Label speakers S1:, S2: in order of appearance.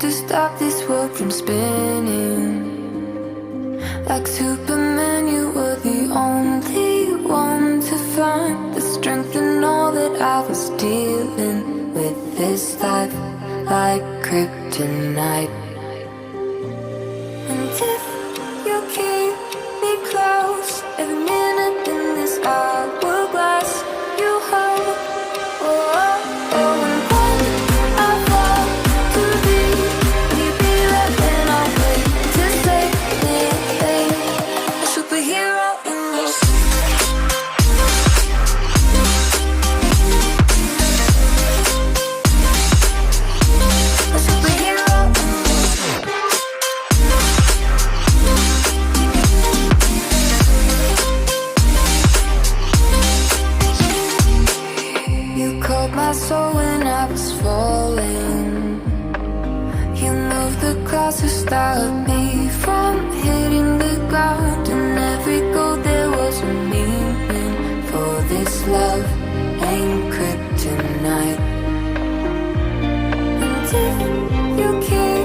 S1: to stop this world from spinning. Like Superman, you were the only one to find the strength in all that I was dealing with this life, like kryptonite. And if you keep me close, every minute in this hourglass, you hold. Oh, oh, oh. And when I fall to leave, will you be there when I wait to save me? A superhero in your a superhero in you caught my soul when I was falling. You moved the clouds to stop me from hitting the ground. And every goal there was a meaning, for this love ain't kryptonite. And if you care